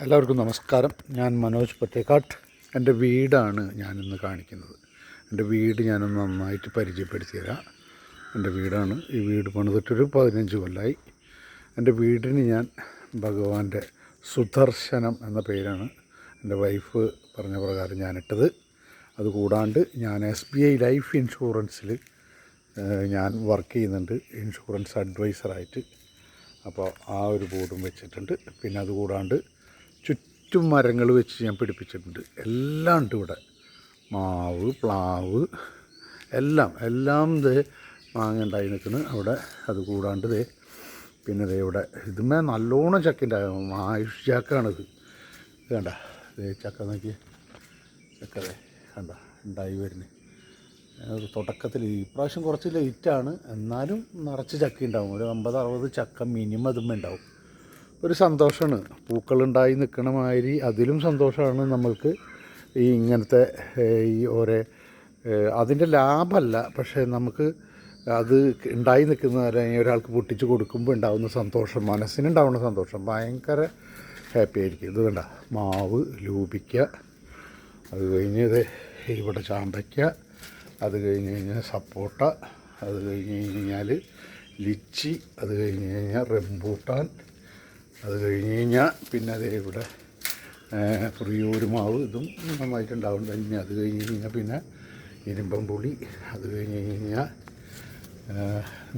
എല്ലാവർക്കും നമസ്കാരം. ഞാൻ മനോജ് പൊറ്റേക്കാട്ട്. എൻ്റെ വീടാണ് ഞാനിന്ന് കാണിക്കുന്നത്. എൻ്റെ വീട് ഞാനൊന്ന് നന്നായിട്ട് പരിചയപ്പെടുത്തി തരാം. എൻ്റെ വീടാണ്. ഈ വീട് പണിതിട്ടൊരു 15 കൊല്ലമായി. എൻ്റെ വീടിന് ഞാൻ ഭഗവാന്റെ സുദർശനം എന്ന പേരാണ് എൻ്റെ വൈഫ് പറഞ്ഞ പ്രകാരം ഞാനിട്ടത്. അതുകൂടാണ്ട് ഞാൻ SBI ലൈഫ് ഇൻഷുറൻസിൽ ഞാൻ വർക്ക് ചെയ്യുന്നുണ്ട്, ഇൻഷുറൻസ് അഡ്വൈസറായിട്ട്. അപ്പോൾ ആ ഒരു ബോർഡും വെച്ചിട്ടുണ്ട്. പിന്നെ അതുകൂടാണ്ട് ചുറ്റും മരങ്ങൾ വെച്ച് ഞാൻ പിടിപ്പിച്ചിട്ടുണ്ട്. എല്ലാം ഉണ്ട് ഇവിടെ. മാവ്, പ്ലാവ്, എല്ലാം മാങ്ങ ഉണ്ടായി നിൽക്കുന്നു അവിടെ. അതുകൂടാണ്ട് പിന്നെ ഇവിടെ ഇതുമേ നല്ലോണം ചക്ക ഉണ്ടാകും. ആയുഷ് ചക്കാണിത്. ഇത് കണ്ട ചക്ക നോക്കി, ചക്ക കണ്ട ഉണ്ടായി വരുന്നത്. തുടക്കത്തിൽ ഇപ്രാവശ്യം കുറച്ച് ലേറ്റാണ്, എന്നാലും നിറച്ച് ചക്ക ഉണ്ടാവും. ഒരു 50-60 ചക്ക മിനിമം അതുമ്മേ ഉണ്ടാവും. ഒരു സന്തോഷമാണ്. പൂക്കളുണ്ടായി നിൽക്കണ മാതിരി അതിലും സന്തോഷമാണ് നമ്മൾക്ക് ഈ ഇങ്ങനത്തെ ഈ അതിൻ്റെ ലാഭമല്ല, പക്ഷേ നമുക്ക് അത് ഉണ്ടായി നിൽക്കുന്ന ഒരാൾക്ക് പൊട്ടിച്ച് കൊടുക്കുമ്പോൾ ഉണ്ടാകുന്ന സന്തോഷം, മനസ്സിനുണ്ടാവുന്ന സന്തോഷം ഭയങ്കര ഹാപ്പി ആയിരിക്കും. ഇത് കണ്ട മാവ്, ലൂപിക്ക, അത് കഴിഞ്ഞ് ഇവിടെ ചാമ്പയ്ക്ക, അത് കഴിഞ്ഞ് കഴിഞ്ഞാൽ സപ്പോട്ട, അത് കഴിഞ്ഞ് കഴിഞ്ഞാൽ ലിച്ചി, അത് കഴിഞ്ഞ് കഴിഞ്ഞാൽ റംബൂട്ടാൻ, അത് കഴിഞ്ഞ് കഴിഞ്ഞാൽ പിന്നെ ഇവിടെ പുറിയൂർ മാവ്, ഇതും നന്നായിട്ടുണ്ടാവും. കഴിഞ്ഞ് അത് കഴിഞ്ഞ് കഴിഞ്ഞാൽ പിന്നെ ഇരുമ്പം പുളി, അത് കഴിഞ്ഞ് കഴിഞ്ഞാൽ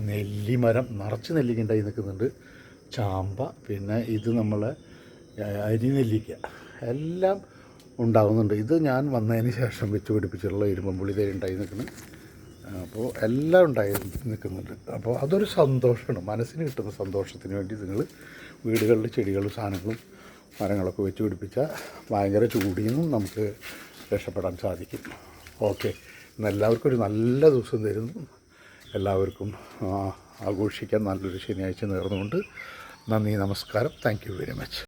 നെല്ലിമരം നിറച്ച് നെല്ലിക്ക ഉണ്ടായി നിൽക്കുന്നുണ്ട്, ചാമ്പ, പിന്നെ ഇത് നമ്മളെ അരിനെല്ലിക്ക എല്ലാം ഉണ്ടാകുന്നുണ്ട്. ഇത് ഞാൻ വന്നതിന് ശേഷം വെച്ച് പിടിപ്പിച്ചിട്ടുള്ള ഇരുമ്പം പുളി ഉണ്ടായി നിൽക്കുന്നത്. അപ്പോൾ എല്ലാം ഉണ്ടായി നിൽക്കുന്നുണ്ട്. അപ്പോൾ അതൊരു സന്തോഷമാണ്, മനസ്സിന് കിട്ടുന്ന സന്തോഷത്തിന് വേണ്ടി നിങ്ങൾ വീടുകളിൽ ചെടികളും സാധനങ്ങളും മരങ്ങളൊക്കെ വെച്ച് പിടിപ്പിച്ചാൽ ഭയങ്കര ചൂടിൽ നിന്നും നമുക്ക് രക്ഷപ്പെടാൻ സാധിക്കും. ഓക്കെ, ഇന്ന് എല്ലാവർക്കും ഒരു നല്ല ദിവസം തരുന്നു. എല്ലാവർക്കും ആഘോഷിക്കാൻ നല്ലൊരു ശനിയാഴ്ച നേർന്നുകൊണ്ട് നന്ദി, നമസ്കാരം. Thank you very much.